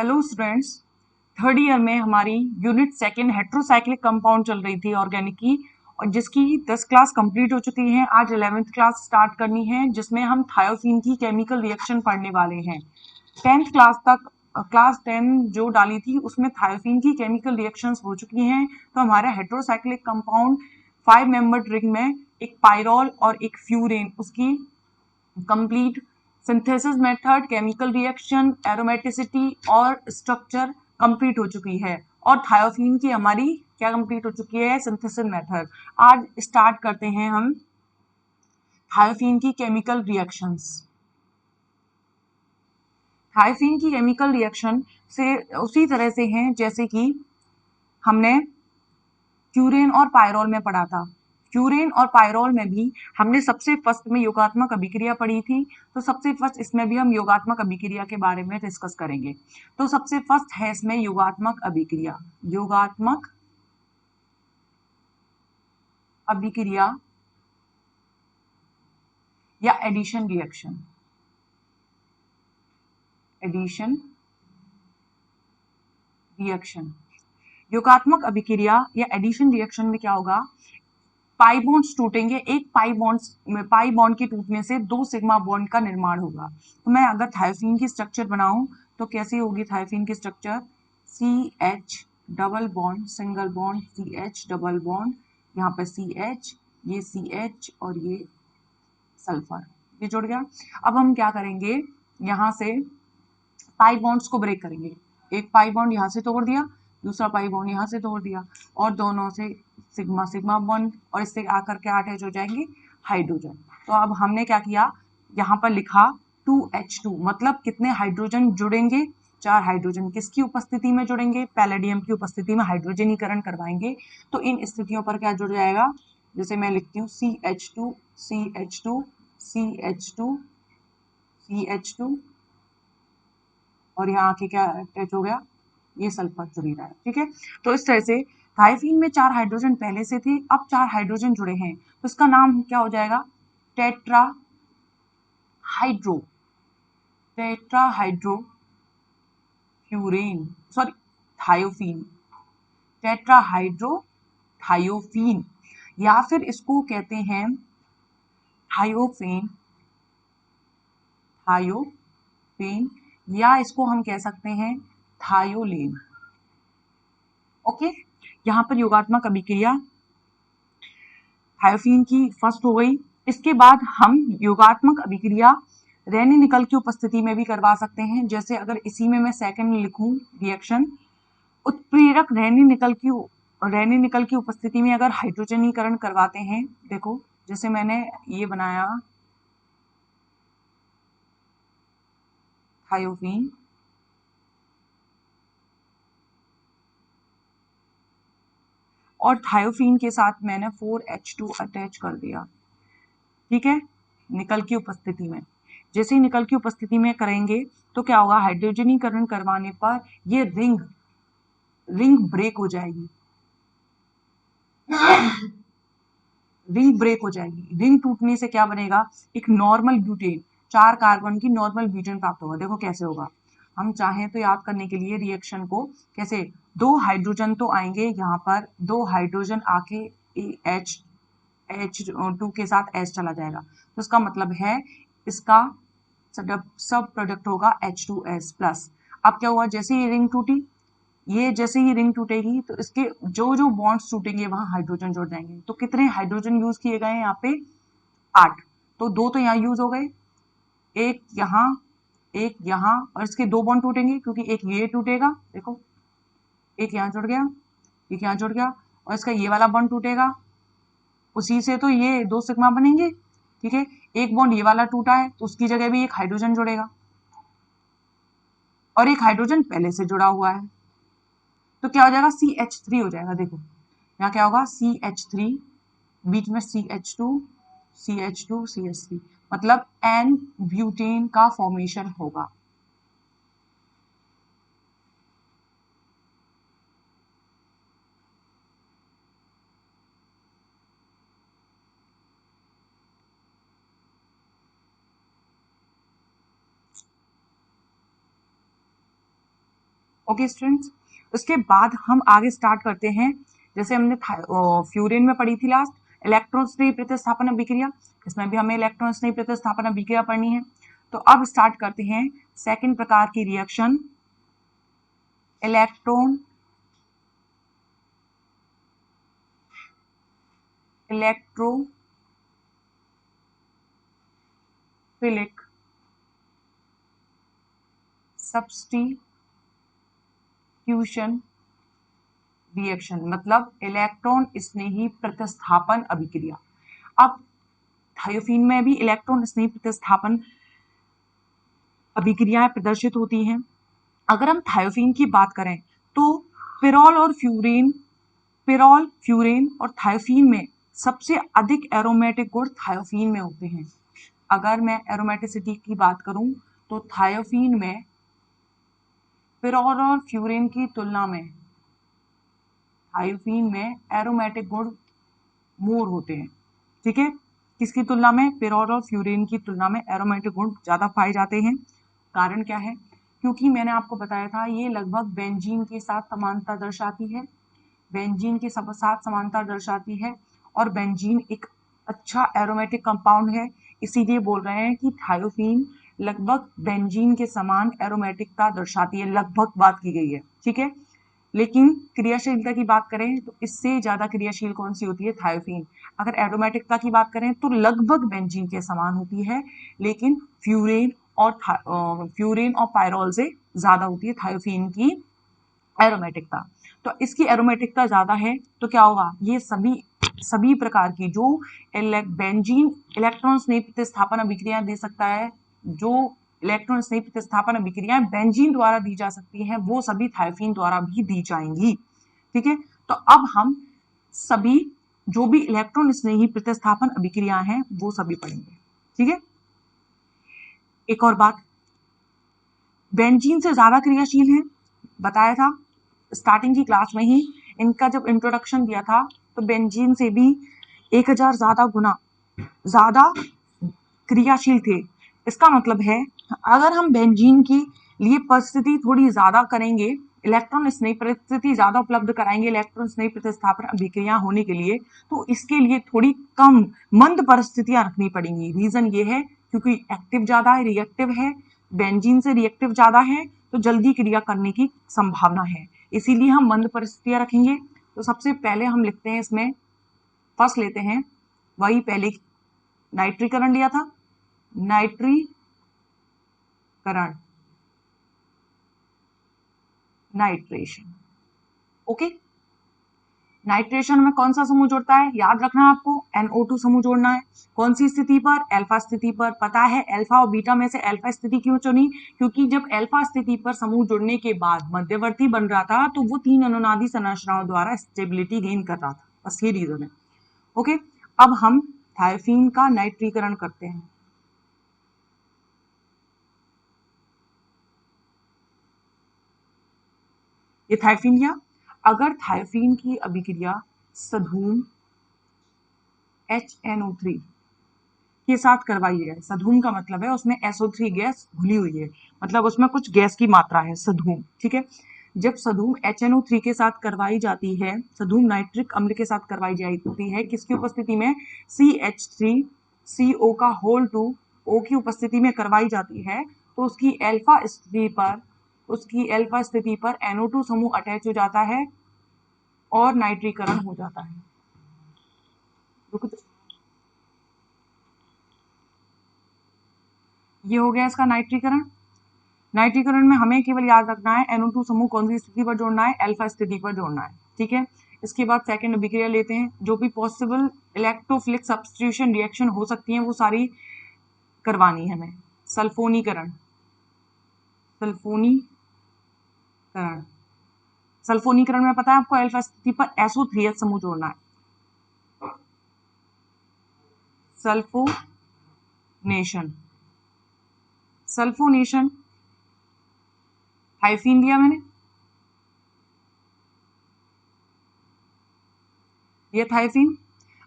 Hello students, third year में हमारी unit second heterocyclic compound चल रही थी ऑर्गेनिक की, और जिसकी 10 क्लास कंप्लीट हो चुकी हैं। आज 11th क्लास स्टार्ट करनी है, जिसमें हम थायोफीन की केमिकल रिएक्शन पढ़ने वाले हैं। 10th क्लास तक क्लास 10 जो डाली थी उसमें थायोफीन की केमिकल रिएक्शंस हो चुकी हैं। तो हमारा हेट्रोसाइक्लिक कंपाउंड 5 मेंबर्ड रिंग में एक पायरोल और एक फ्यूरेन, उसकी complete synthesis method, chemical reaction, aromaticity और स्ट्रक्चर कंप्लीट हो चुकी है। और थायोफीन की हमारी क्या कंप्लीट हो चुकी है? Synthesis method. आज स्टार्ट करते हैं हम थायोफीन की केमिकल रिएक्शंस। थायोफीन की केमिकल रिएक्शन से उसी तरह से हैं जैसे कि हमने फ्यूरेन और पायरोल में पढ़ा था। फ्यूरेन और पायरोल में भी हमने सबसे फर्स्ट में योगात्मक अभिक्रिया पढ़ी थी, तो सबसे फर्स्ट इसमें भी हम योगात्मक अभिक्रिया के बारे में डिस्कस करेंगे। तो सबसे फर्स्ट है इसमें योगात्मक अभिक्रिया। योगात्मक अभिक्रिया या एडिशन रिएक्शन। एडिशन रिएक्शन, योगात्मक अभिक्रिया या एडिशन रिएक्शन में क्या होगा? पाई बॉन्ड्स टूटेंगे। एक पाई बॉन्ड के टूटने से 2 सिग्मा बॉन्ड का निर्माण होगा। तो मैं अगर थायोफीन की स्ट्रक्चर बनाऊं तो कैसी होगी थायोफीन की structure? CH double bond, single bond, CH double bond, यहाँ पे CH, ये CH और ये सल्फर, ये जुड़ गया। अब हम क्या करेंगे, यहाँ से पाई बॉन्ड्स को ब्रेक करेंगे। एक पाई बॉन्ड यहाँ से तोड़ दिया, दूसरा पाई बॉन्ड यहाँ से तोड़ दिया, और दोनों से सिग्मा सिग्मा बॉन्ड, और इससे आकर के अटैच हो जाएंगे हाइड्रोजन। तो अब हमने क्या किया, यहाँ पर लिखा 2H2, मतलब कितने हाइड्रोजन जुड़ेंगे? 4 हाइड्रोजन। किसकी उपस्थिति में जुड़ेंगे? पैलेडियम की उपस्थिति में हाइड्रोजनीकरण करवाएंगे। तो इन स्थितियों पर क्या जुड़ जाएगा? जैसे मैं लिखती हूँ CH2 CH2 CH2 CH2, और यहाँ आके क्या अटैच हो गया? ये सल्फर जुड़ रहा है। ठीक है, तो इस तरह से थायोफीन में 4 हाइड्रोजन पहले से थे, अब 4 हाइड्रोजन जुड़े हैं, तो इसका नाम क्या हो जाएगा? Tetra hydro, tetra hydro furan, sorry thiophene, tetra hydro thiophene, या फिर इसको कहते हैं थायोफेन, थायोफेन, या इसको हम कह सकते हैं थायोलेन। ओके, यहाँ पर योगात्मक अभिक्रिया थायोफीन की फर्स्ट हो गई। इसके बाद हम योगात्मक अभिक्रिया रेनी निकल की उपस्थिति में भी करवा सकते हैं। जैसे अगर इसी में मैं सेकंड लिखूं रिएक्शन, उत्प्रेरक रेनी निकल की उपस्थिति में अगर हाइड्रोजनीकरण करवाते हैं, देखो जैसे मैंने ये बनाया थायोफीन, और थायोफीन के साथ मैंने 4H2 अटैच कर दिया। ठीक है, निकल की उपस्थिति में। जैसे ही निकल की उपस्थिति में करेंगे तो क्या होगा? हाइड्रोजनीकरण करवाने पर ये रिंग ब्रेक हो जाएगी। रिंग ब्रेक हो जाएगी। रिंग टूटने से क्या बनेगा? एक नॉर्मल ब्यूटेन, 4 कार्बन की नॉर्मल ब्यूटेन प्राप्त होगा। देखो कैसे होगा, हम चाहें तो याद करने के लिए रिएक्शन को कैसे, 2 हाइड्रोजन तो आएंगे यहाँ पर, 2 हाइड्रोजन आके H2 के साथ H चला जाएगा, तो इसका मतलब है इसका सब प्रोडक्ट होगा H2S प्लस। अब क्या हुआ? जैसे ही रिंग टूटी, ये जैसे ही रिंग टूटेगी तो इसके जो जो बॉन्ड्स टूटेंगे वहां हाइड्रोजन जुड़ जाएंगे। तो कितने हाइड्रोजन यूज किए गए हैं यहाँ पे? 8। तो 2 तो यहाँ यूज हो गए, एक यहाँ, एक यहाँ, और इसके 2 बॉन्ड टूटेंगे क्योंकि एक ये टूटेगा, देखो एक यहाँ जुड़ गया, एक यहाँ जुड़ गया, और इसका ये वाला बॉन्ड टूटेगा, उसी से तो ये 2 सिग्मा बनेंगे। ठीक है, एक बॉन्ड ये वाला टूटा है तो उसकी जगह भी एक हाइड्रोजन जुड़ेगा, और एक हाइड्रोजन पहले से जुड़ा हुआ है, तो क्या हो जाएगा? CH3 हो जाएगा। देखो यहाँ क्या होगा? CH3, बीच में CH2 CH2 CH3, मतलब N ब्यूटेन का फॉर्मेशन होगा। ओके स्टूडेंट्स, उसके बाद हम आगे स्टार्ट करते हैं। जैसे हमने फ्यूरिन में पढ़ी थी लास्ट, इलेक्ट्रॉन स्नेही प्रतिस्थापन अभिक्रिया, इसमें भी हमें इलेक्ट्रॉन स्नेही प्रतिस्थापन अभिक्रिया पढ़नी है। तो अब स्टार्ट करते हैं सेकंड प्रकार की रिएक्शन, इलेक्ट्रोफिलिक सब्स्टिट्यूशन रिएक्शन, मतलब इलेक्ट्रॉन स्नेही प्रतिस्थापन अभिक्रिया। अब थायोफीन में भी इलेक्ट्रॉन स्नेही प्रतिस्थापन अभिक्रियाएं प्रदर्शित होती हैं। अगर हम थायोफीन की बात करें तो पिरोल, फ्यूरेन और थायोफीन में सबसे अधिक एरोमेटिक गुण थायोफीन में होते हैं। अगर मैं एरोमेटिसिटी की बात करूं तो थायोफीन में पिरोल और फ्यूरेन की तुलना में थायोफीन में एरोमेटिक गुण मोर होते हैं। ठीक है, किसकी तुलना में? पिरोल और फ्यूरेन की तुलना में एरोमेटिक गुण ज्यादा पाए जाते हैं। कारण क्या है? क्योंकि मैंने आपको बताया था ये लगभग बेंजीन के साथ समानता दर्शाती है, बेंजीन के साथ समानता दर्शाती है, और बेंजीन एक अच्छा एरोमेटिक कंपाउंड है, इसीलिए बोल रहे हैं कि थायोफीन लगभग बेंजीन के समान एरोमेटिकता दर्शाती है, लगभग बात की गई है। ठीक है, लेकिन क्रियाशीलता की बात करें तो इससे ज्यादा क्रियाशील कौन सी होती है? थायोफीन। अगर एरोमेटिकता की बात करें तो लगभग बेंजीन के समान होती है, लेकिन फ्यूरेन और पायरोल से ज्यादा होती है थायोफीन की एरोमेटिकता। तो इसकी एरोमेटिकता ज्यादा है तो क्या होगा? ये सभी प्रकार की जो बेंजीन इलेक्ट्रॉन स्नेह प्रतिस्थापन अभिक्रिया दे सकता है, जो इलेक्ट्रॉन स्नेह प्रतिस्थापन अभिक्रियाएं बेंजीन द्वारा दी जा सकती हैं, वो सभी थायोफीन द्वारा भी दी जाएंगी। ठीक है, तो अब हम सभी जो भी इलेक्ट्रॉन स्नेही प्रतिस्थापन अभिक्रिया हैं वो सभी पढ़ेंगे। ठीक है, एक और बात, बेंजीन से ज्यादा क्रियाशील है, बताया था स्टार्टिंग की क्लास में ही, इनका जब इंट्रोडक्शन दिया था तो बेंजीन से भी 1000 ज्यादा गुना ज्यादा क्रियाशील थे। इसका मतलब है अगर हम बेंजीन के लिए परिस्थिति थोड़ी ज्यादा करेंगे, इलेक्ट्रॉन स्नेह परिस्थिति ज्यादा उपलब्ध कराएंगे इलेक्ट्रॉन स्नेह प्रतिस्थापन अभिक्रिया होने के लिए, तो इसके लिए थोड़ी कम मंद परिस्थितियां रखनी पड़ेंगी। रीजन ये है क्योंकि एक्टिव ज्यादा है, रिएक्टिव है, बेंजीन से रिएक्टिव ज्यादा है, तो जल्दी क्रिया करने की संभावना है, इसीलिए हम मंद परिस्थितियां रखेंगे। तो सबसे पहले हम लिखते हैं इसमें, फर्स्ट लेते हैं वही पहले नाइट्रीकरण लिया था, नाइट्रीकरण, नाइट्रेशन। ओके, नाइट्रेशन में कौन सा समूह जोड़ता है? याद रखना है आपको, NO2 समूह जोड़ना है। कौन सी स्थिति पर? अल्फा स्थिति पर। पता है अल्फा और बीटा में से अल्फा स्थिति क्यों चुनी? क्योंकि जब अल्फा स्थिति पर समूह जुड़ने के बाद मध्यवर्ती बन रहा था तो वो 3 अनुनादी संरचनाओं द्वारा स्टेबिलिटी गेन कर रहा था, बस ये रीजन है। ओके, अब हम थायोफीन का नाइट्रीकरण करते हैं। ये थायोफीन लिया, अगर थायोफीन की अभिक्रिया सधूम HNO3 के साथ करवाई जाए, सधूम का मतलब है उसमें SO3 गैस घुली हुई है, मतलब उसमें कुछ गैस की मात्रा है, सधूम। ठीक है, जब सधूम HNO3 के साथ करवाई जाती है, सधूम नाइट्रिक अम्ल के साथ करवाई जाती है, किसकी उपस्थिति में? CH3CO का होल 2 O की उपस्थिति में करवाई जाती है, तो उसकी अल्फा स्थिति पर NO2 समूह अटैच हो जाता है और नाइट्रीकरण हो जाता है। ये हो गया इसका नाइट्रीकरण। नाइट्रीकरण में हमें केवल याद रखना है NO2 समूह कौन सी स्थिति पर जोड़ना है? अल्फा स्थिति पर जोड़ना है। ठीक है, इसके बाद सेकंड अभिक्रिया लेते हैं, जो भी पॉसिबल इलेक्ट्रोफिलिक सब्स्टिट्यूशन रिएक्शन हो सकती हैं वो सारी करवानी है हमें। सल्फोनीकरण, सल्फोनीकरण, सल्फोनीकरण में पता है आपको अल्फा स्थिति पर SO3H समूह जोड़ना है। सल्फोनेशन, सल्फोनेशन थायोफीन लिया मैंने, ये थायोफीन।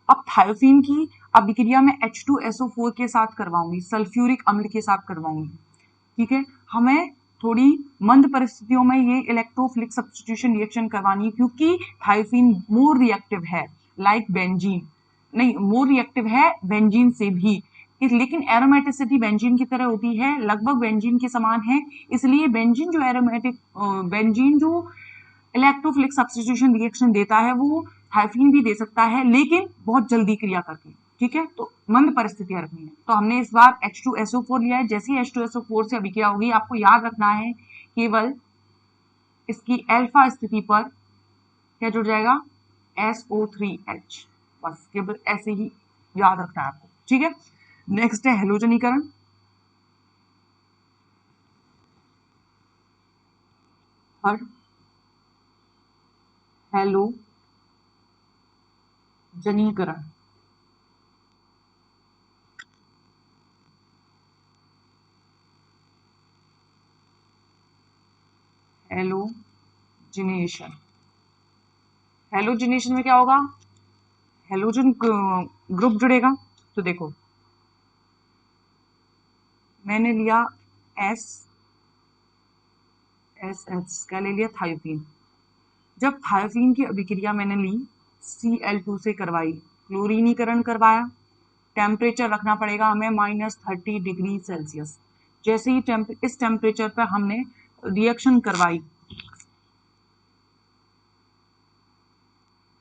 अब थायोफीन की अभिक्रिया में H2SO4 के साथ करवाऊंगी, सल्फ्यूरिक अम्ल के साथ करवाऊंगी। ठीक है, हमें थोड़ी मंद परिस्थितियों में ये इलेक्ट्रोफिलिक सब्स्टिट्यूशन रिएक्शन करवानी है, क्योंकि थायोफीन मोर रिएक्टिव है लाइक बेंजीन, नहीं मोर रिएक्टिव है बेंजीन से भी, लेकिन एरोमेटिसिटी बेंजीन की तरह होती है, लगभग बेंजीन के समान है, इसलिए बेंजीन जो एरोमेटिक बेंजीन जो इलेक्ट्रोफिलिक सब्स्टिट्यूशन रिएक्शन देता है वो थायोफीन भी दे सकता है, लेकिन बहुत जल्दी क्रिया करके, ठीक है। तो मंद परिस्थितियां रखनी है। तो हमने इस बार H2SO4 लिया है, जैसे ही H2SO4 से अभिक्रिया होगी आपको याद रखना है केवल इसकी अल्फा स्थिति पर क्या जुड़ जाएगा, SO3H, बस केवल ऐसे ही याद रखना है आपको, ठीक है। नेक्स्ट है हेलोजनीकरण। हेलोजनीकरण, हेलोजिनेशन। हेलोजिनेशन में क्या होगा, हेलोजन ग्रुप जुड़ेगा। तो देखो मैंने लिया एस क्या ले लिया, थायोफीन। जब थायोफीन की अभिक्रिया मैंने ली Cl2 से करवाई, क्लोरीनीकरण करवाया, टेम्परेचर रखना पड़ेगा हमें -30 डिग्री सेल्सियस। जैसे ही इस टेम्परेचर पर हमने रिएक्शन करवाई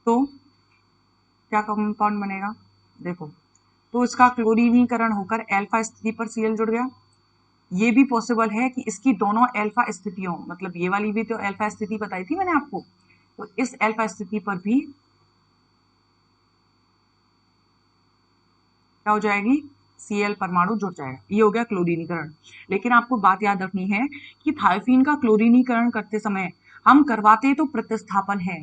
तो क्या कंपाउंड बनेगा, देखो तो इसका क्लोरीनीकरण होकर अल्फा स्थिति पर Cl जुड़ गया। ये भी पॉसिबल है कि इसकी दोनों अल्फा स्थितियों, मतलब ये वाली भी तो अल्फा स्थिति बताई थी मैंने आपको, तो इस अल्फा स्थिति पर भी क्या हो जाएगी, Cl परमाणु जुड़ जाएगा। ये हो गया क्लोरीनीकरण। लेकिन आपको बात याद रखनी है कि थायोफीन का क्लोरीनीकरण करते समय हम करवाते तो प्रतिस्थापन है,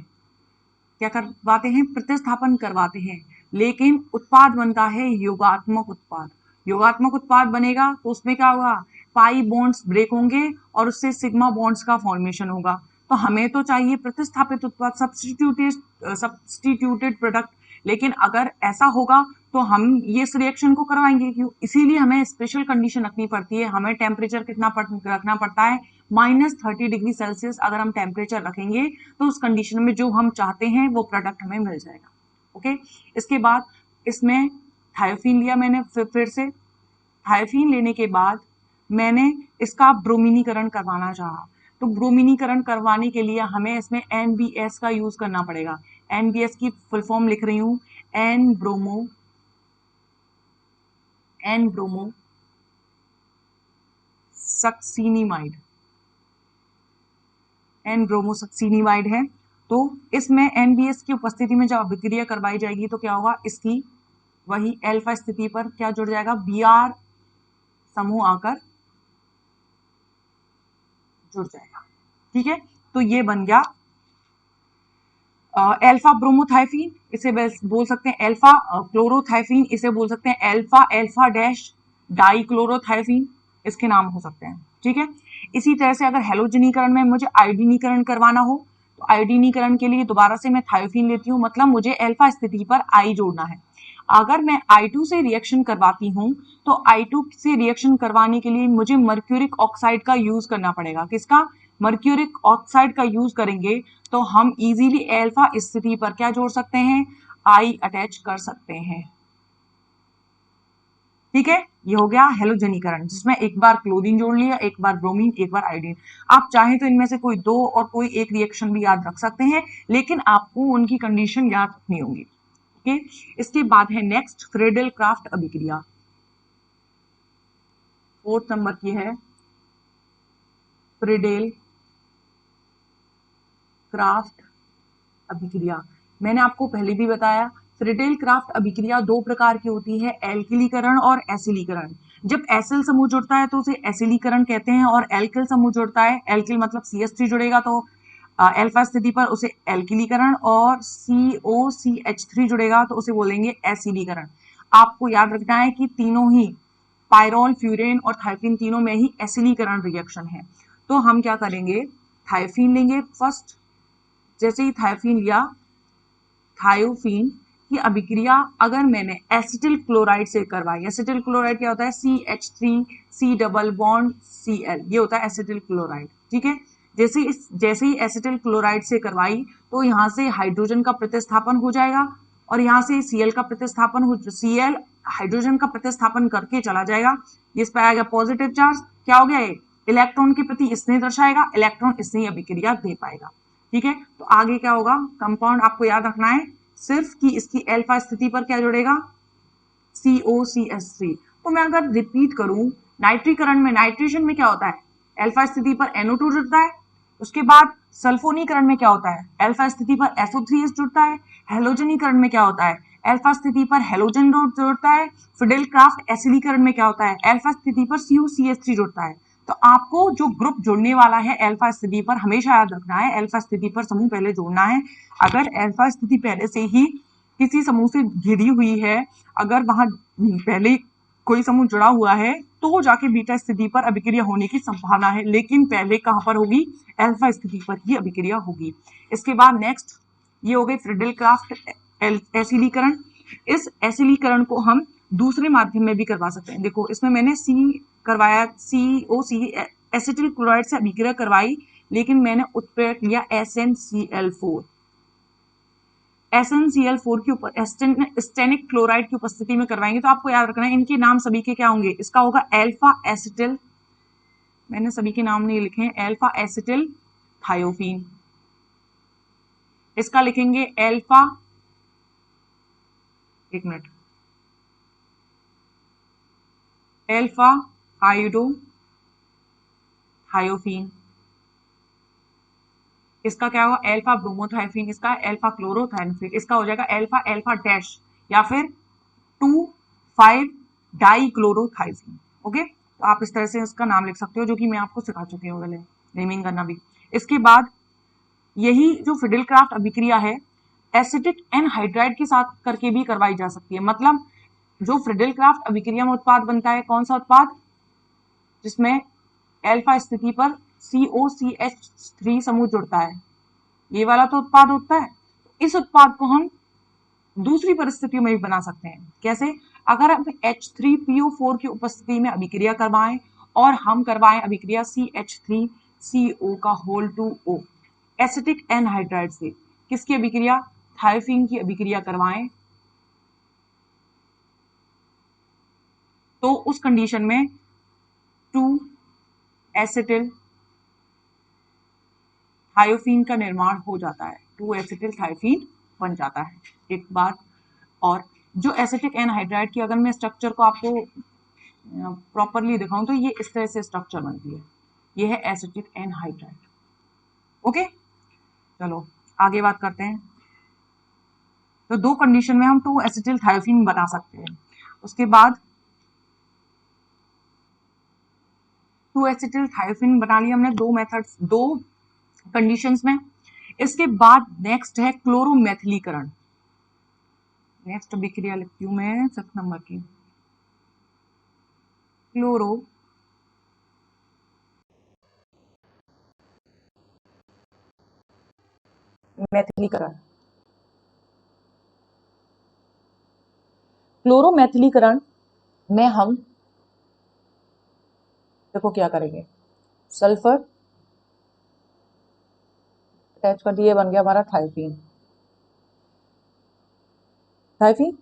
क्या करवाते हैं, प्रतिस्थापन करवाते हैं, लेकिन उत्पाद बनता है योगात्मक उत्पाद। योगात्मक उत्पाद बनेगा तो उसमें क्या होगा, पाई बॉन्ड्स ब्रेक होंगे और उससे सिग्मा बॉन्ड्स का फॉर्मेशन होगा। तो हमें तो चाहिए प्रतिस्थापित उत्पाद, सब्स्टिट्यूटेड प्रोडक्ट, लेकिन अगर ऐसा होगा तो हम ये इस रिएक्शन को करवाएंगे क्यों, इसीलिए हमें स्पेशल कंडीशन रखनी पड़ती है। हमें टेम्परेचर कितना रखना पड़ता है, -30 डिग्री सेल्सियस अगर हम टेम्परेचर रखेंगे तो उस कंडीशन में जो हम चाहते हैं वो प्रोडक्ट हमें मिल जाएगा। ओके, इसके बाद इसमें थायोफीन लिया मैंने, फिर से थायोफीन लेने के बाद मैंने इसका ब्रोमीनीकरण करवाना चाहा, तो ब्रोमीनीकरण करवाने के लिए हमें इसमें NBS का यूज करना पड़ेगा। NBS की फुल फॉर्म लिख रही हूं, एन ब्रोमो सक्सीनिमाइड, एन ब्रोमोसक्सीनिमाइड है। तो इसमें NBS की उपस्थिति में जब अभिक्रिया करवाई जाएगी तो क्या होगा, इसकी वही अल्फा स्थिति पर क्या जुड़ जाएगा, Br समूह आकर जुड़ जाएगा, ठीक है। तो ये बन गया अल्फा ब्रोमोथाइफीन, इसे बोल सकते हैं अल्फा क्लोरोथाइफीन, इसे बोल सकते हैं अल्फा अल्फा डैश डाइक्लोरोथाइफीन, इसके नाम हो सकते हैं, ठीक है। इसी तरह से अगर हेलोजनीकरण में मुझे आयोडीनीकरण करवाना हो तो आयोडीनीकरण के लिए दोबारा से मैं थायोफीन लेती हूँ, मतलब मुझे अल्फा स्थिति पर आई जोड़ना है। अगर मैं I2 से रिएक्शन करवाती हूँ तो I2 से रिएक्शन करवाने के लिए मुझे मर्क्यूरिक ऑक्साइड का यूज करना पड़ेगा। किसका, मर्क्यूरिक ऑक्साइड का यूज करेंगे तो हम इजीली अल्फा स्थिति पर क्या जोड़ सकते हैं, I अटैच कर सकते हैं, ठीक है। ये हो गया हेलोजनीकरण, जिसमें एक बार क्लोरीन जोड़ लिया, एक बार ब्रोमीन, एक बार आयोडीन। आप चाहें तो इनमें से कोई दो और कोई एक रिएक्शन भी याद रख सकते हैं, लेकिन आपको उनकी कंडीशन याद रखनी होगी, ओके। इसके बाद है नेक्स्ट फ्रेडल क्राफ्ट अभिक्रिया, 4th नंबर की है फ्रेडल क्राफ्ट अभिक्रिया। मैंने आपको पहले भी बताया फ्रेडल क्राफ्ट अभिक्रिया दो प्रकार की होती है, एल्किलीकरण और एसिलीकरण। जब एसिल समूह जुड़ता है तो उसे एसिलीकरण कहते हैं, और एल्किल समूह जुड़ता है, एल्किल मतलब CH3 जुड़ेगा तो अल्फा स्थिति पर उसे एल्किलीकरण, और COCH3 जुड़ेगा तो उसे बोलेंगे एसिलीकरण। आपको याद रखना है कि तीनों ही पायरोल, फ्यूरेन और थायोफीन तीनों में ही एसिलीकरण रिएक्शन है। तो हम क्या करेंगे, थायोफीन लेंगे फर्स्ट, जैसे ही थायोफीन लिया, थायोफीन कि अभिक्रिया अगर मैंने एसिटिल क्लोराइड से करवाई, एसिटिल क्लोराइड क्या होता है, CH3 C double bond Cl, ये होता है एसिटिल क्लोराइड, ठीक है। जैसे ही एसिटिल क्लोराइड से करवाई तो यहाँ से हाइड्रोजन का प्रतिस्थापन हो जाएगा और यहाँ से Cl का प्रतिस्थापन हो, Cl हाइड्रोजन का प्रतिस्थापन करके चला जाएगा, इस पर आएगा पॉजिटिव चार्ज, क्या हो गया, इलेक्ट्रॉन के प्रति स्नेह दर्शाएगा, इलेक्ट्रॉन स्नेह अभिक्रिया दे पाएगा, ठीक है। तो आगे क्या होगा, कंपाउंड आपको याद रखना है सिर्फ कि इसकी अल्फा स्थिति पर क्या जुड़ेगा, COCH3। तो मैं अगर रिपीट करूं, नाइट्रीकरण में, नाइट्रेशन में क्या होता है, अल्फा स्थिति पर NO2 जुड़ता है, उसके बाद सल्फोनीकरण में क्या होता है, अल्फा स्थिति पर SO3H जुड़ता है, हेलोजनीकरण में क्या होता है, अल्फा स्थिति पर हेलोजन जुड़ता है, फिडेल क्राफ्ट एसिडीकरण में क्या होता है, अल्फा स्थिति पर COCH3 जुड़ता है। तो आपको जो ग्रुप जुड़ने वाला है अल्फा स्थिति पर, हमेशा याद रखना है अल्फा स्थिति पर समूह पहले जोड़ना है। अगर अल्फा स्थिति पहले से ही किसी समूह से घिरी हुई है, अगर वहां पहले कोई समूह जुड़ा हुआ है तो जाके बीटा स्थिति पर अभिक्रिया होने की संभावना है, लेकिन पहले कहां पर होगी, अल्फा स्थिति पर ही अभिक्रिया होगी। इसके बाद नेक्स्ट ये हो गई फ्रिडल क्राफ्ट एसिडीकरण। इस एसिडीकरण को हम दूसरे माध्यम में भी करवा सकते हैं। देखो इसमें मैंने सी करवाया, COC एसिटिल क्लोराइड से अभिक्रिया करवाई, लेकिन मैंने उत्प्रेरक लिया SnCl4। SnCl4 के ऊपर स्टेनिक क्लोराइड की उपस्थिति में करवाएंगे। तो आपको याद रखना है इनके नाम सभी के क्या होंगे, इसका होगा अल्फा एसिटिल, मैंने सभी के नाम नहीं लिखे हैं, अल्फा एसिटिल थायोफीन, इसका लिखेंगे अल्फा, एक मिनट, अल्फा हाइड्रो थायोफीन, इसका क्या होगा अल्फा ब्रोमोथायोफीन, इसका अल्फा क्लोरोथायोफीन, इसका हो जाएगा अल्फा अल्फा डैश या फिर 2,5 डाई क्लोरोथायोफीन। ओके, तो आप इस तरह से इसका नाम लिख सकते हो, जो कि मैं आपको सिखा चुकी हूँ पहले नेमिंग करना भी। इसके बाद यही जो फिडेल क्राफ्ट अभिक्रिया है एसिटिक एनहाइड्राइड के साथ करके भी करवाई जा सकती है। मतलब जो फ्रिडल क्राफ्ट अभिक्रिया में उत्पाद बनता है, कौन सा उत्पाद, जिसमें अल्फा स्थिति पर COCH3 समूह जुड़ता है, ये वाला तो उत्पाद होता है। इस उत्पाद को हम दूसरी परिस्थितियों में भी बना सकते हैं। कैसे, अगर हम H3PO4 की उपस्थिति में अभिक्रिया करवाएं और हम करवाएं अभिक्रिया CH3CO का whole two O acetic anhydride से, किसकी अभिक्रिया, थायोफीन की अभिक्रिया करवाएं, तो उस कंडीशन में 2 एसिटिल थायोफीन का निर्माण हो जाता है, 2 एसिटिल थायोफीन बन जाता है। एक बात और, जो एसिटिक एनहाइड्राइड की अगर मैं स्ट्रक्चर को आपको प्रॉपरली दिखाऊं तो ये इस तरह से स्ट्रक्चर बनती है, ये है एसिटिक एनहाइड्राइड। ओके, चलो आगे बात करते हैं। तो दो कंडीशन में हम 2 एसिटिल थायोफीन बना सकते हैं। उसके बाद 2 एसिटिल थायोफीन बना लिया हमने, दो मेथड्स, दो कंडीशंस में। इसके बाद नेक्स्ट है क्लोरोमेथिलीकरण। नेक्स्ट अभिक्रिया लिखती हूं मैं 6 नंबर की, क्लोरो मैथिलीकरण। क्लोरोमेथिलीकरण में हम देखो क्या करेंगे, सल्फर अटैच कर दिए, बन गया हमारा थायोफीन। थायोफीन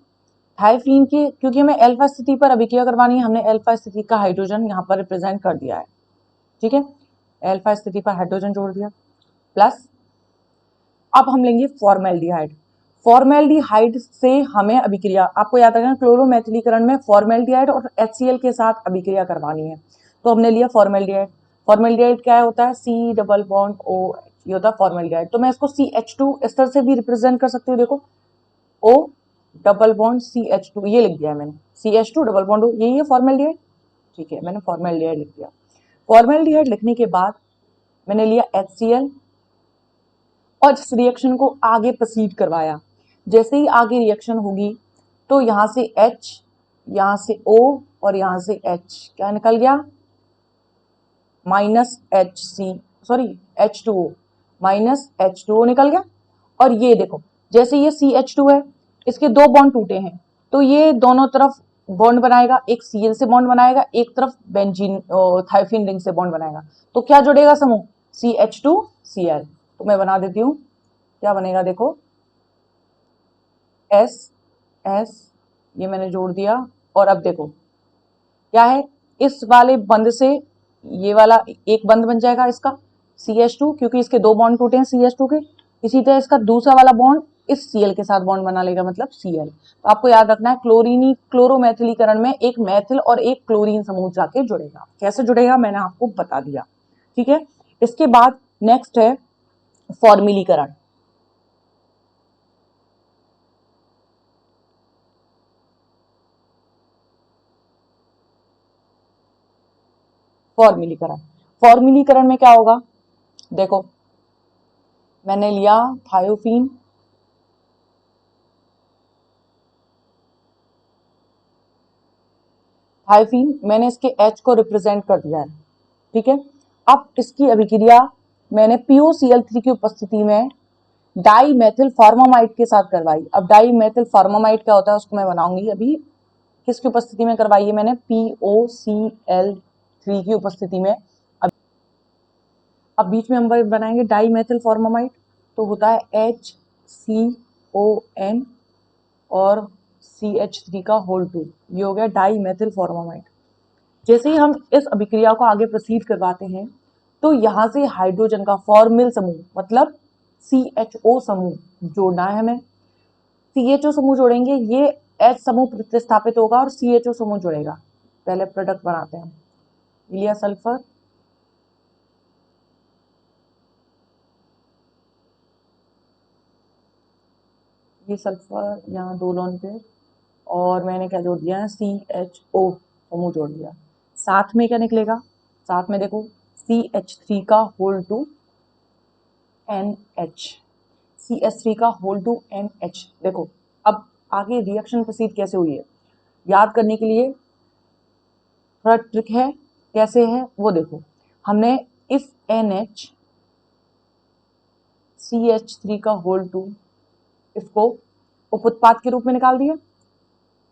थायोफीन की, क्योंकि हमें अल्फा स्थिति पर अभिक्रिया करवानी है, हमने अल्फा स्थिति का हाइड्रोजन यहाँ पर रिप्रेजेंट कर दिया है, ठीक है, अल्फा स्थिति पर हाइड्रोजन जोड़ दिया, प्लस अब हम लेंगे फॉर्मेल्डिहाइड। फॉर्मेल्डिहाइड से हमें अभिक्रिया, आपको याद रखना क्लोरोमेथिलीकरण में फॉर्मेल्डिहाइड और HCl के साथ अभिक्रिया करवानी है, तो हमने लिया फॉर्मेल्डिहाइड। फॉर्मेल्डिहाइड क्या होता है, C डबल बॉन्ड OH, ये होता है फॉर्मेल्डिहाइड। तो मैं इसको CH2 इस तरह से भी रिप्रेजेंट कर सकती हूँ, देखो O डबल बॉन्ड CH2, ये लिख दिया है मैंने, CH2 डबल बॉन्ड O, यही है फॉर्मेल्डिहाइड, ठीक है, मैंने फॉर्मेल्डिहाइड लिख दिया। फॉर्मेल्डिहाइड लिखने के बाद मैंने लिया HCl और इस रिएक्शन को आगे प्रोसीड करवाया। जैसे ही आगे रिएक्शन होगी तो यहां से H, यहां से O और यहां से H क्या निकल गया, H2O माइनस H2O निकल गया। और ये देखो जैसे ये CH2 है इसके दो बॉन्ड टूटे हैं तो ये दोनों तरफ बॉन्ड बनाएगा, एक Cl से बॉन्ड बनाएगा, एक तरफ बेंजीन थायोफिन रिंग से बॉन्ड बनाएगा। तो क्या जुड़ेगा समूह? CH2Cl। तो मैं बना देती हूँ, क्या बनेगा देखो, S S, ये मैंने जोड़ दिया। और अब देखो क्या है, इस वाले बंद से ये वाला एक बंद बन जाएगा इसका CH2, क्योंकि इसके दो बॉन्ड टूटे हैं CH2 के। इसी तरह इसका दूसरा वाला बॉन्ड इस Cl के साथ बॉन्ड बना लेगा, मतलब Cl। तो आपको याद रखना है, क्लोरीनी क्लोरोमेथिलीकरण में एक मैथिल और एक क्लोरीन समूह जाके जुड़ेगा। कैसे जुड़ेगा मैंने आपको बता दिया, ठीक है। इसके बाद नेक्स्ट है फॉर्मिलीकरण। फॉर्मिलीकरण फॉर्मिलीकरण में क्या होगा, देखो मैंने लिया थायोफीन, थायोफीन मैंने इसके H को रिप्रेजेंट कर दिया है, ठीक है। अब इसकी अभिक्रिया मैंने POCl3 की उपस्थिति में डाई मेथिल फॉर्मामाइड के साथ करवाई। अब डाई मेथिल फॉर्मामाइड क्या होता है उसको मैं बनाऊंगी, अभी किसकी उपस्थिति में करवाई है मैंने? POCl3 की उपस्थिति में। अब बीच में हम बनाएंगे डाई मेथिल फॉर्मामाइड, तो होता है HCON और CH3 का होल 2, ये हो गया डाई मेथिल फॉर्मामाइड। जैसे ही हम इस अभिक्रिया को आगे प्रोसीड करवाते हैं तो यहां से हाइड्रोजन का फॉर्मिल समूह मतलब CHO समूह जोड़ना है हमें। CHO समूह जोड़ेंगे, ये H समूह प्रतिस्थापित होगा और CHO समूह जुड़ेगा। पहले प्रोडक्ट बनाते हैं, लिया सल्फर, ये सल्फर यहाँ दो लोन पेयर, और मैंने क्या जोड़ दिया है? CHO समूह जोड़ दिया। साथ में क्या निकलेगा? साथ में देखो CH3 का होल 2 NH, CH3 का होल 2 NH। देखो अब आगे रिएक्शन प्रोसीड कैसे हुई है याद करने के लिए थोड़ा ट्रिक है, कैसे है वो देखो। हमने इस NH CH3 का होल 2 इसको उप उत्पाद के रूप में निकाल दिया,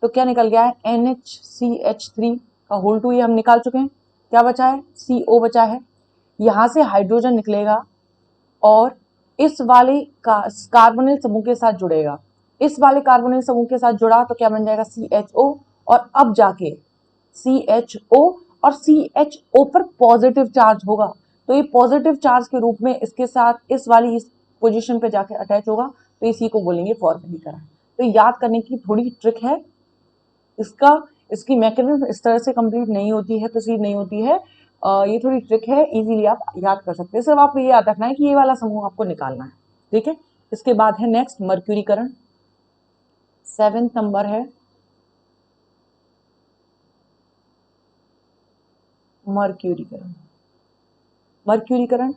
तो क्या निकल गया है? NHCH3 का होल 2 ये हम निकाल चुके हैं। क्या बचा है? CO बचा है। यहां से हाइड्रोजन निकलेगा और इस वाले कार्बोनिल समूह के साथ जुड़ेगा। इस वाले कार्बोनिल समूह के साथ जुड़ा तो क्या बन जाएगा? CHO, और अब जाके CHO और CHO पर पॉजिटिव चार्ज होगा, तो ये पॉजिटिव चार्ज के रूप में इसके साथ इस वाली इस पोजीशन पे जाके अटैच होगा, तो इसी को बोलेंगे फॉर्मिलीकरण। तो याद करने की थोड़ी ट्रिक है, इसकी मैकेनिज्म इस तरह से कंप्लीट नहीं होती है, प्रोसीड नहीं होती है। ये थोड़ी ट्रिक है, इजीली आप याद कर सकते हैं। सिर्फ आपको ये याद रखना है कि ये वाला समूह आपको निकालना है, ठीक है। इसके बाद है नेक्स्ट मर्क्यूरीकरण, 7th नंबर है मर्क्यूरीकरण। मर्क्यूरीकरण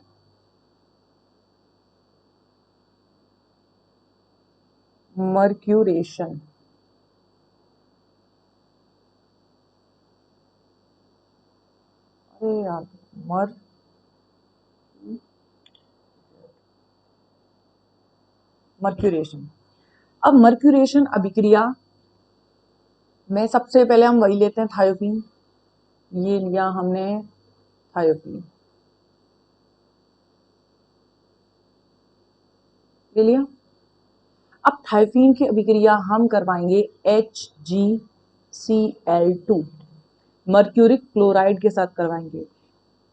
मर्क्यूरेशन, अरे यार मर्क्यूरेशन। अब मर्क्यूरेशन अभिक्रिया में सबसे पहले हम वही लेते हैं थायोपीन, ये लिया हमने थायोपीन, ले लिया। अब थायोपीन की अभिक्रिया हम करवाएंगे HgCl2 मर्क्यूरिक क्लोराइड के साथ करवाएंगे।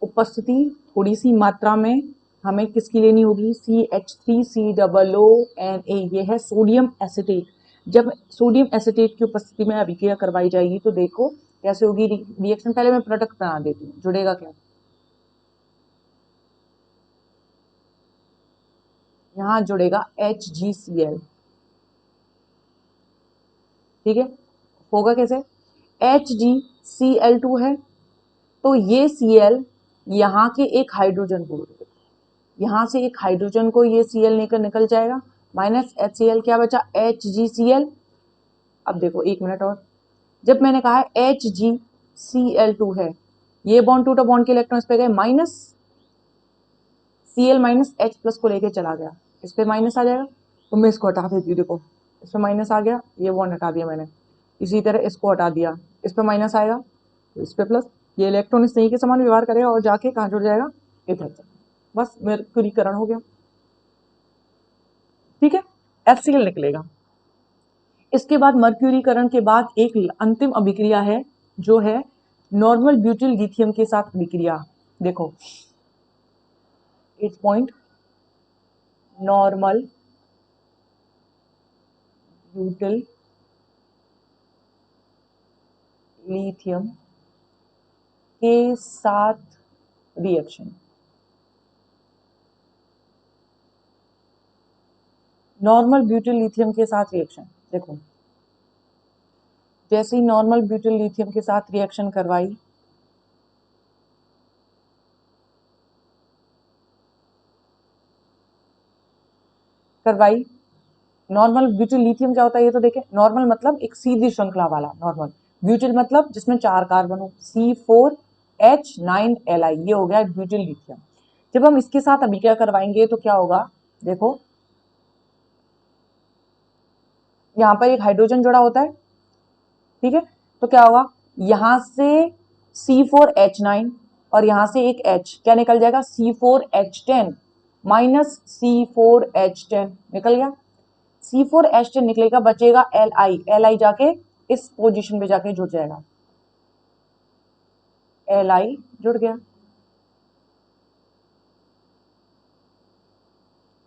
उपस्थिति थोड़ी सी मात्रा में हमें किसकी लेनी होगी? CH3COONA, ये है सोडियम एसिटेट। जब सोडियम एसिटेट की उपस्थिति में अभिक्रिया करवाई जाएगी तो देखो कैसे होगी रिएक्शन। पहले मैं प्रोडक्ट बना देती हूँ, जुड़ेगा क्या? यहां जुड़ेगा HgCl, ठीक है। होगा कैसे? HgCl2 है तो ये Cl यहाँ के एक हाइड्रोजन को, यहां से एक हाइड्रोजन को ये Cl लेकर निकल जाएगा, माइनस HCl, क्या बचा? HgCl। अब देखो एक मिनट और, जब मैंने कहा है HgCl2 है, ये बॉन्ड टूटा, बॉन्ड के इलेक्ट्रॉन इस पे गए, minus Cl minus H plus को लेके चला गया, इस पे माइनस आ जाएगा, तो मैं इसको हटा देती हूँ। देखो इसमें माइनस आ गया, ये बॉन्ड हटा दिया मैंने, इसी तरह इसको हटा दिया, इस पे माइनस आएगा तो इस पे प्लस, ये इलेक्ट्रॉन इस नहीं के समान व्यवहार करेगा और जाके कहाँ जुड़ जाएगा, इधर तक, बस मर्क्यूरीकरण हो गया। ठीक है, HCl निकलेगा। इसके बाद मर्क्यूरीकरण के बाद एक अंतिम अभिक्रिया है जो है नॉर्मल ब्यूटिल लिथियम के साथ अभिक्रिया। देखो 8 पॉइंट, नॉर्मल ब्यूटिल लिथियम के साथ रिएक्शन, नॉर्मल ब्यूटिल लिथियम के साथ रिएक्शन। देखो जैसे ही नॉर्मल ब्यूटिल लिथियम के साथ रिएक्शन करवाई, नॉर्मल ब्यूटिल लिथियम क्या होता है ये तो देखें। नॉर्मल मतलब एक सीधी श्रृंखला वाला नॉर्मल, ब्यूटिल मतलब जिसमें 4 कार्बन हो, C4H9Li, ये हो गया ब्यूटिल लिथियम। जब हम इसके साथ अभिक्रिया करवाएंगे तो क्या होगा, देखो यहाँ पर एक हाइड्रोजन जुड़ा होता है, ठीक है, तो क्या होगा, यहां से C4H9 और यहां से एक H, क्या निकल जाएगा, C4H10 माइनस C4H10 निकल गया। C4H10 निकलेगा, बचेगा Li जाके इस पोजीशन पे जाके जुड़ जाएगा, Li जुड़ गया,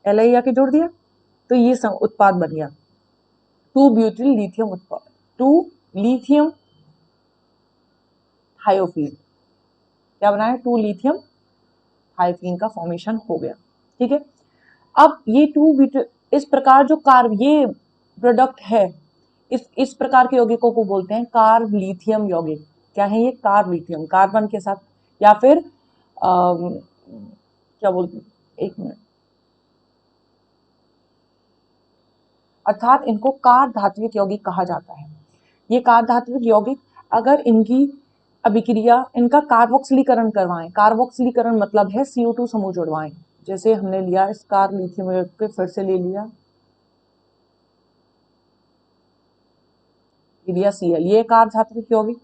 Li आके जोड़ दिया, तो ये उत्पाद बन गया 2 ब्यूटिल लिथियम उत्पाद, 2 लिथियम थायोफीन, क्या बनाया, 2 लिथियम थायोफीन का फॉर्मेशन हो गया। ठीक है, अब ये 2 ब्यूटिल, इस प्रकार जो कार्ब ये प्रोडक्ट है, इस प्रकार के यौगिकों को बोलते हैं कार्ब लिथियम यौगिक। क्या है ये, कार्ब लिथियम, कार्बन के साथ, या फिर क्या बोलते हैं, एक मिनट, अर्थात इनको कार्ब धात्विक यौगिक कहा जाता है। ये कार्ब धात्विक यौगिक अगर इनकी अभिक्रिया, इनका कार्बोक्सिलीकरण करवाएं, कार्बोक्सिलीकरण मतलब है CO2 समूह जुड़वाएं, जैसे हमने लिया इस कार्ब लिथियम यौगिक को, फिर से ले लिया Cl, ये कार्ब धात्विक यौगिक।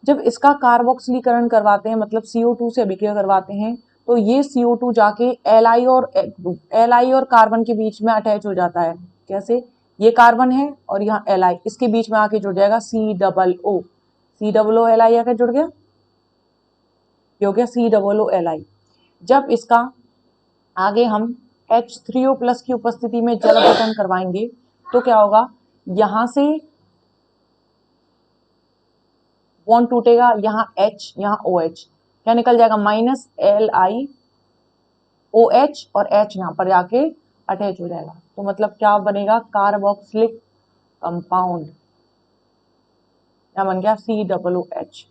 जब इसका कार्बोक्सिलीकरण करवाते हैं मतलब CO2 से अभिक्रिया करवाते हैं, तो ये CO2 जाके Li और कार्बन के बीच में अटैच हो जाता है। कैसे, ये कार्बन है और यहाँ Li, इसके बीच में आके जुड़ जाएगा COO आके जुड़ गया, ये हो गया COOLi। जब इसका आगे हम H3O+ की उपस्थिति में जल अपघटन करवाएंगे तो क्या होगा, यहां से बॉन्ड टूटेगा, यहाँ H यहाँ OH, क्या निकल जाएगा, माइनस Li OH और H यहाँ पर जाके अटैच हो जाएगा, तो मतलब क्या बनेगा, कार्बोक्सिलिक कंपाउंड, क्या बन गया, COOH।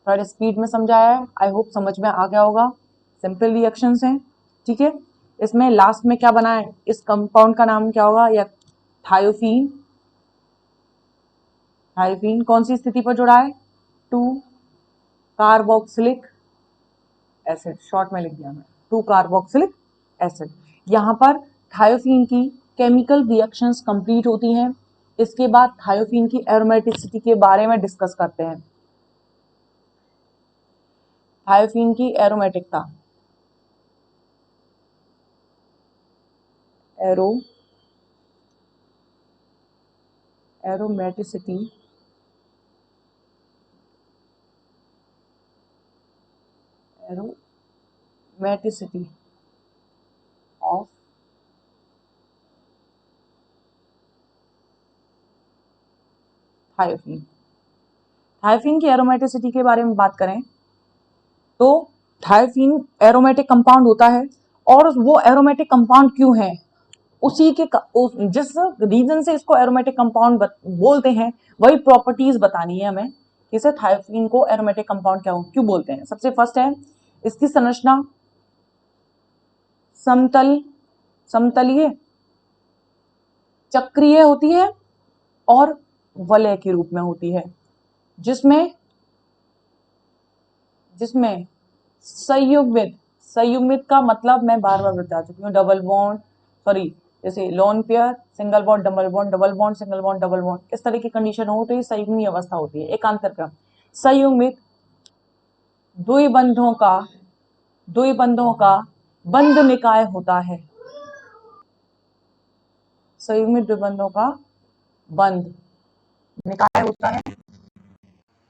थोड़ा स्पीड में समझाया है, आई होप समझ में आ गया होगा, सिंपल रिएक्शंस हैं। ठीक है, इसमें लास्ट में क्या बना है, इस कंपाउंड का नाम क्या होगा, या थायोफीन। थायोफीन कौन सी स्थिति पर जुड़ा है, 2 कार्बोक्सिलिक एसिड, शॉर्ट में लिख दिया मैं, 2 कार्बोक्सिलिक एसिड। यहाँ पर थायोफीन की केमिकल रिएक्शंस कंप्लीट होती हैं। इसके बाद थायोफीन की एरोमेटिसिटी के बारे में डिस्कस करते हैं। थायोफीन की एरोमेटिकता, एरोमेटिसिटी ऑफ थायोफीन। थायोफीन की एरोमेटिसिटी के बारे में बात करें तो थायोफीन एरोमेटिक कंपाउंड होता है, और वो एरोमेटिक कंपाउंड क्यों है, उसी के जिस रीजन से इसको एरोमेटिक कंपाउंड बोलते हैं वही प्रॉपर्टीज बतानी है हमें, किसे, थायोफीन को एरोमेटिक कंपाउंड क्यों बोलते हैं। सबसे फर्स्ट है इसकी संरचना समतलीय, चक्रीय होती है और वलय के रूप में होती है, जिसमें संयुग्मित का मतलब मैं बार बार बता चुकी हूँ, डबल बॉन्ड, सॉरी जैसे lone pair, single bond double bond, double bond single bond double bond, इस तरह की कंडीशन हो तो ये संयुग्मी अवस्था होती है। एकांतर क्रम, संयुग्मित द्विबंधों का बंध निकाय होता है। संयुग्मित द्विबंधों का बंध निकाय होता है,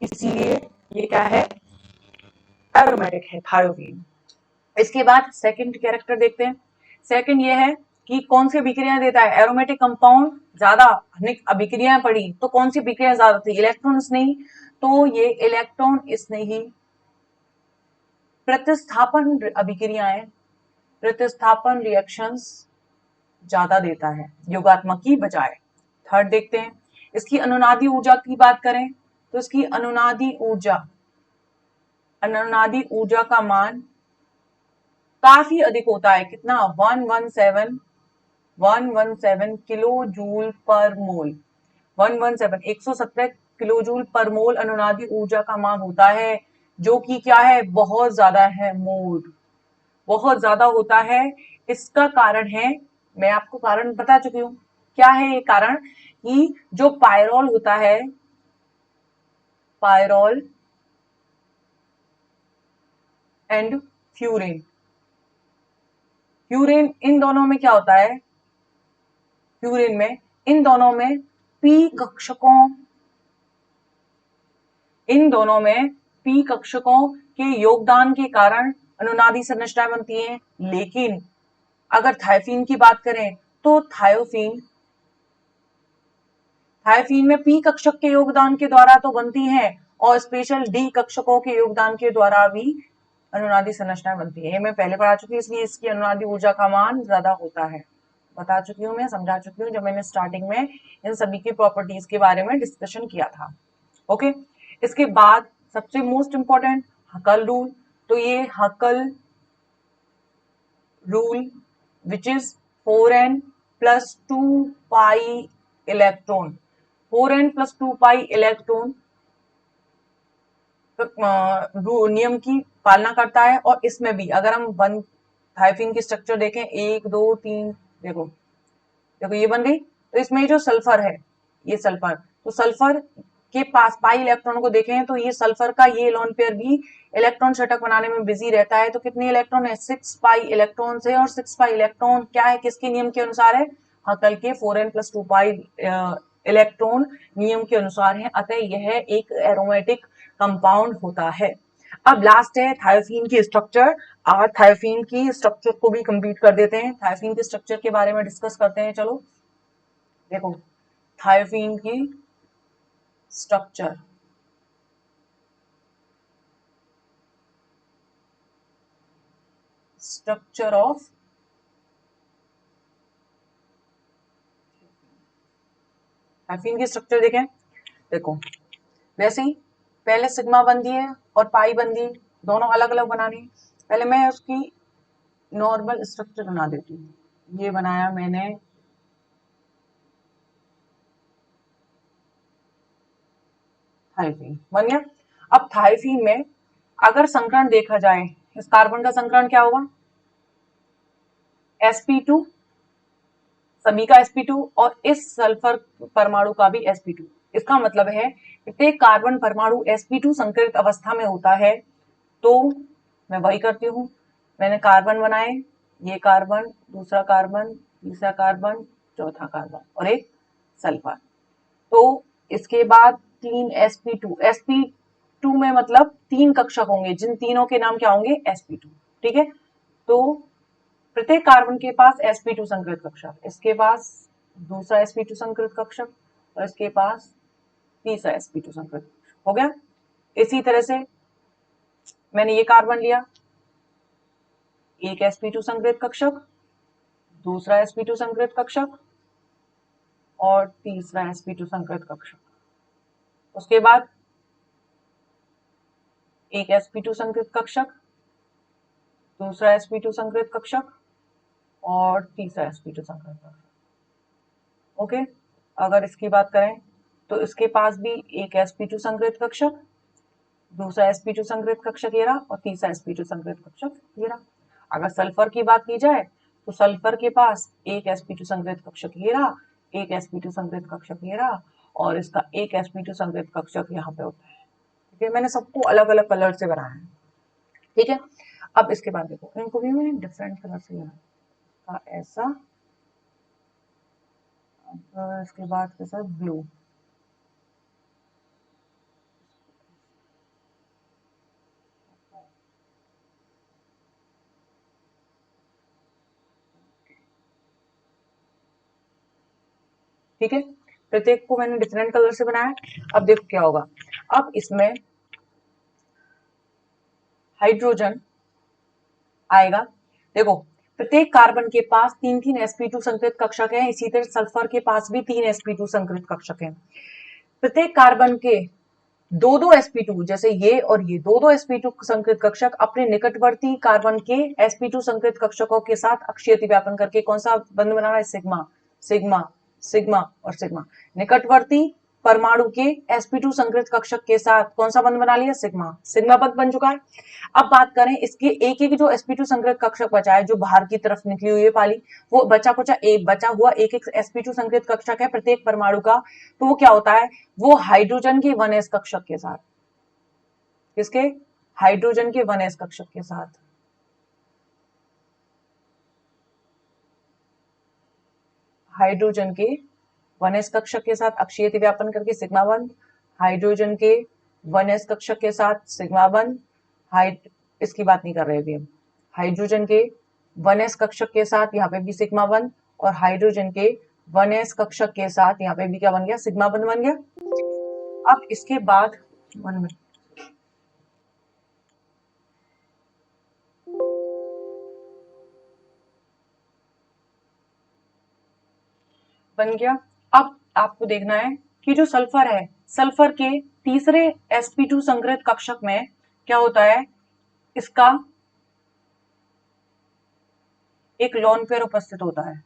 इसलिए ये क्या है, एरोमेटिक है थायोफीन। इसके बाद सेकंड कैरेक्टर देखते हैं। सेकंड ये है कि कौन सी अभिक्रिया देता है, एरोमेटिक कंपाउंड ज्यादा अभिक्रियाएं पड़ी तो कौन सी अभिक्रिया ज्यादा थी, इलेक्ट्रॉन स्नेही, तो ये इलेक्ट्रॉन स्नेही प्रतिस्थापन अभिक्रियाएं, प्रतिस्थापन रिएक्शंस ज्यादा देता है योगात्मक की बजाय। थर्ड देखते हैं, इसकी अनुनादी ऊर्जा की बात करें तो इसकी अनुनादी ऊर्जा का मान काफी अधिक होता है। कितना, 117 किलो जूल पर मोल, 117 किलो जूल पर मोल अनुनादी ऊर्जा का मान होता है, जो कि क्या है, बहुत ज्यादा है, मोल बहुत ज्यादा होता है। इसका कारण है, मैं आपको कारण बता चुकी हूं, क्या है ये कारण, कि जो पायरोल होता है, पायरोल एंड फ्यूरेन, फ्यूरेन इन दोनों में क्या होता है, फ्यूरेन में इन दोनों में पी कक्षकों के योगदान के कारण अनुनादी संरचनाएं बनती हैं। लेकिन अगर थायोफीन की बात करें तो थायोफीन में पी कक्षक के योगदान के द्वारा तो बनती हैं और स्पेशल डी कक्षकों के योगदान के द्वारा भी अनुनादी संरचनाएं बनती है। ये मैं पहले पढ़ा चुकी हूँ, इसलिए इसकी अनुनादी ऊर्जा का मान ज्यादा होता है, बता चुकी हूँ, मैं समझा चुकी हूँ जब मैंने स्टार्टिंग में इन सभी की प्रॉपर्टीज के बारे में डिस्कशन किया था। ओके, इसके बाद सबसे मोस्ट इंपॉर्टेंट हकल रूल, तो ये हकल rule which is 4n plus 2 pi electron, 4n plus 2 pi electron नियम की पालना करता है। और इसमें भी अगर हम वन थायोफीन की स्ट्रक्चर देखें, 1 2 3, देखो ये बन गई, तो इसमें जो सल्फर है, ये सल्फर, तो सल्फर के पास पाई इलेक्ट्रॉन को देखें तो ये सल्फर का ये लोन पेयर भी इलेक्ट्रॉन षटक बनाने में बिजी रहता है। तो कितने इलेक्ट्रॉन है, 6 पाई इलेक्ट्रॉन है, और 6 पाई इलेक्ट्रॉन क्या है, किसके नियम के अनुसार है, हकल के 4n प्लस 2 पाई इलेक्ट्रॉन नियम के अनुसार है। अतः यह एक एरोमेटिक कंपाउंड होता है। अब लास्ट है थायोफीन की स्ट्रक्चर। आज थायोफीन की स्ट्रक्चर को भी कंप्लीट कर देते हैं, थायोफीन के स्ट्रक्चर के बारे में डिस्कस करते हैं। चलो देखो, थायोफीन की स्ट्रक्चर, स्ट्रक्चर ऑफ थायोफीन की स्ट्रक्चर देखें। देखो वैसे ही पहले सिग्मा बंदी है और पाई बंदी, दोनों अलग अलग बनानी है। पहले मैं उसकी नॉर्मल स्ट्रक्चर बना देती हूँ। ये बनाया मैंने थायोफीन, बन गया। अब थायोफीन में अगर संकरण देखा जाए, इस कार्बन का संकरण क्या होगा, sp2, सभी का sp2, और इस सल्फर परमाणु का भी sp2। इसका मतलब है प्रत्येक कार्बन परमाणु sp2 संकरित अवस्था में होता है। तो मैं वही करती हूँ, मैंने कार्बन बनाए, ये कार्बन, दूसरा कार्बन, तीसरा कार्बन, चौथा कार्बन और एक सल्फर। तो इसके बाद 3 sp2 में मतलब 3 कक्षक होंगे, जिन तीनों के नाम क्या होंगे, sp2। ठीक है, तो प्रत्येक कार्बन के पास sp2 संकरित कक्षक, इसके पास दूसरा sp2 संकरित कक्षक और इसके पास तीसरा sp2 संकरित कक्षक। हो गया। इसी तरह से मैंने ये कार्बन लिया, एक sp2 संकरित कक्षक, दूसरा sp2 संकरित कक्षक और तीसरा sp2 संकरित कक्षक। उसके बाद एक sp2 संकरित कक्षक, दूसरा sp2 संकरित कक्षक और तीसरा sp2 संकरित कक्षक। ओके, अगर इसकी बात करें तो इसके पास भी एक sp2 संकरित कक्षक, दूसरा sp2 संकरित कक्षक ये रहा और तीसरा sp2 संकरित कक्षक ये रहा। अगर सल्फर की बात की जाए तो सल्फर के पास एक sp2 संकृत कक्षक ये रहा, एक sp2 संकृत कक्षक ये रहा, और इसका एक sp2 संकृत कक्षक यहाँ पे होता है। ठीक है, मैंने सबको अलग अलग कलर से बनाया है। ठीक है, अब इसके बाद देखो, इनको भी मैंने डिफरेंट कलर से बनाया, ऐसा, अब इसके बाद के साथ ब्लू, ठीक है, प्रत्येक को मैंने डिफरेंट कलर से बनाया। अब देखो क्या होगा, अब इसमें हाइड्रोजन आएगा। देखो, प्रत्येक कार्बन के पास 3-3 sp2 संकृत कक्षक है, इसी तरह सल्फर के पास भी 3 sp2 संकृत कक्षक है। प्रत्येक कार्बन के दो दो sp2, जैसे ये और ये दो दो sp2 संकृत कक्षक अपने निकटवर्ती कार्बन के sp2 संकृत कक्षकों के साथ अक्षीय अतिव्यापन करके कौन सा बंध बना रहा है, सिग्मा सिग्मा सिग्मा और सिग्मा। निकटवर्ती परमाणु के sp2 संकृत कक्षक के साथ कौन सा बंध बना लिया, सिग्मा सिग्मा बंध बन चुका है। अब बात करें इसके एक एक जो sp2 संकृत कक्षक बचा है, जो बाहर की तरफ निकली हुई है पाली, वो बचा हुआ एक एक sp2 संकृत कक्षक है प्रत्येक परमाणु का। तो वो क्या होता है, वो हाइड्रोजन के 1s कक्षक के साथ, किसके, हाइड्रोजन के 1s कक्षक के साथ, हाइड्रोजन के 1s कक्षक के साथ अक्षीय अतिव्यापन करके सिग्मा बंध, हाइड्रोजन के 1s कक्षक के साथ सिग्मा बंध, इसकी बात नहीं कर रहे अभी हम, हाइड्रोजन के 1s कक्षक के साथ यहाँ पे भी सिग्मा बंध, और हाइड्रोजन के 1s कक्षक के साथ यहाँ पे भी क्या बन गया, सिग्मा बंध बन गया। अब इसके बाद 1 मिनट, बन गया। अब आपको देखना है कि जो सल्फर है, सल्फर के तीसरे sp2 संकृत कक्षक में क्या होता है, इसका एक लोन पेयर उपस्थित होता है।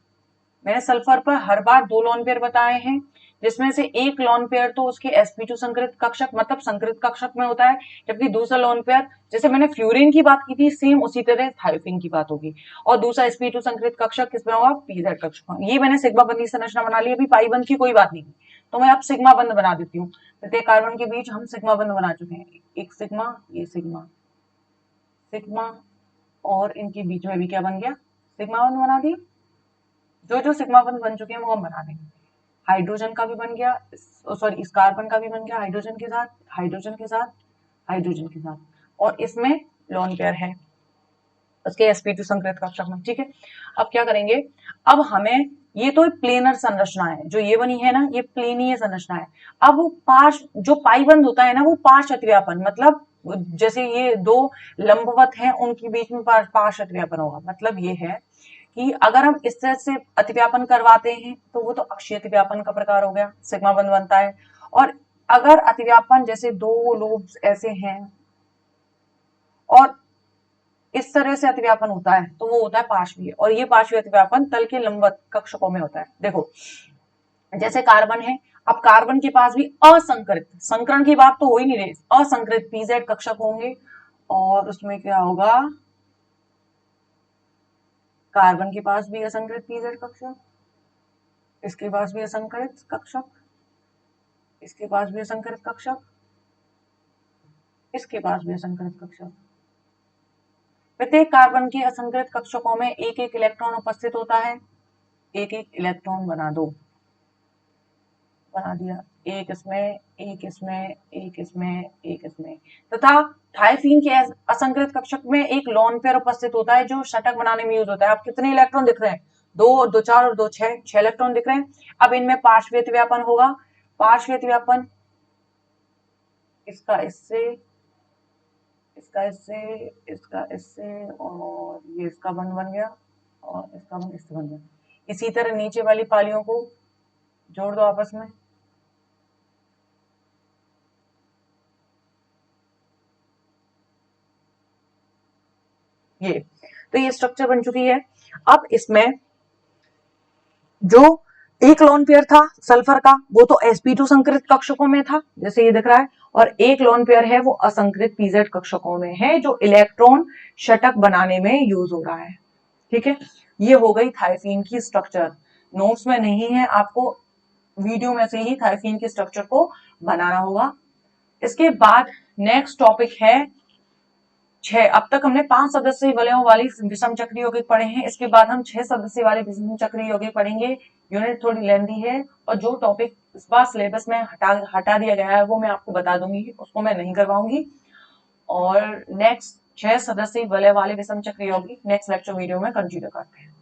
मैंने सल्फर पर हर बार 2 लोन पेयर बताए हैं, जिसमें से एक लोन पेयर तो उसके sp2 संकृत कक्षक मतलब संकृत कक्षक में होता है, जबकि दूसरा लोन पेयर, जैसे मैंने फ्यूरिन की बात की थी, सेम उसी तरह थायोफिन की बात होगी, और दूसरा sp2 संकृत कक्षक किसमें होगा, pz कक्षक। ये मैंने सिग्मा बंध की संरचना बना ली, अभी पाई बंध की कोई बात नहीं, तो मैं अब सिग्मा बंध बना देती हूँ। प्रत्येक कार्बन के बीच हम सिग्मा बंध बना चुके हैं, एक सिग्मा, ये सिग्मा सिग्मा, और इनके बीच में भी क्या बन गया, सिग्मा बंध बना दिया। जो जो सिग्मा बंध बन चुके हैं वो हम बना देंगे। हाइड्रोजन का भी बन गया, सॉरी इस कार्बन का भी बन गया, हाइड्रोजन के साथ, हाइड्रोजन के साथ, हाइड्रोजन के साथ, और इसमें लोन पेयर है उसके sp2 संकृत कक्षक में। ठीक है, अब क्या करेंगे, अब हमें, ये तो प्लेनर संरचना है जो ये बनी है ना, ये प्लेनीय संरचना है। अब वो पार्श्व जो पाई बंध होता है ना, वो पार्श्व अतिव्यापन, मतलब जैसे ये दो लंबवत हैं उनके बीच में पार्श्व अतिव्यापन होगा। मतलब ये है कि अगर हम इस तरह से अतिव्यापन करवाते हैं तो वो तो अक्षीय अतिव्यापन का प्रकार हो गया, सिग्मा बंध बनता है। और अगर अतिव्यापन जैसे दो लोब्स ऐसे हैं और इस तरह से अतिव्यापन होता है तो वो होता है पार्श्वीय, और ये पार्श्वीय अतिव्यापन तल के लंबवत कक्षकों में होता है। देखो, जैसे कार्बन है, अब कार्बन के पास भी असंकृत, संकरण की बात तो हो ही नहीं रही, असंकृत pz कक्षक होंगे, और उसमें क्या होगा, कार्बन के पास भी असंकृत pz कक्षक, इसके पास भी असंकृत कक्षक, इसके पास भी असंकृत कक्षक, इसके पास भी असंकृत कक्षक। प्रत्येक कार्बन के असंकृत कक्षकों में एक एक इलेक्ट्रॉन उपस्थित होता है, एक एक इलेक्ट्रॉन बना दो, बना दिया, एक इसमें, एक इसमें, एक इसमें, एक इसमें, तथा थाइफिन के असंकृत कक्षक में एक लोन पेयर उपस्थित होता है जो षटक बनाने में यूज होता है। अब कितने इलेक्ट्रॉन दिख रहे हैं, 2 और 2 4 और 2 6 इलेक्ट्रॉन दिख रहे हैं। अब इनमें पार्श्वीय अतिव्यापन होगा, पार्श्वीय अतिव्यापन इसका इससे, इसका इससे, इसका इससे, और ये इसका बंध बन गया, और इसका बंध इससे बन गया। इसी तरह नीचे वाली पालियों को जोड़ दो आपस में, ये तो ये स्ट्रक्चर बन चुकी है। अब इसमें जो एक लोन पेयर था सल्फर का, वो तो sp2 संकृत कक्षकों में था जैसे ये दिख रहा है, और एक लोन पेयर है वो असंकृत pz कक्षकों में है जो इलेक्ट्रॉन षटक बनाने में यूज हो रहा है। ठीक है, ये हो गई थायफीन की स्ट्रक्चर। नोट्स में नहीं है, आपको वीडियो में से ही थायफीन के स्ट्रक्चर को बनाना होगा। इसके बाद नेक्स्ट टॉपिक है 6। अब तक हमने 5 सदस्यीय वलयों वाली विषम चक्रीय यौगिक पढ़े हैं, इसके बाद हम 6 सदस्यीय वाले विषम चक्रीय यौगिक पढ़ेंगे। यूनिट थोड़ी लेंथी है और जो टॉपिक इस बार सिलेबस में हटा दिया गया है वो मैं आपको बता दूंगी, उसको मैं नहीं करवाऊंगी। और नेक्स्ट 6 सदस्यीय वलय वाले विषम चक्रीय यौगिक नेक्स्ट लेक्चर वीडियो में कंसीडर करते हैं।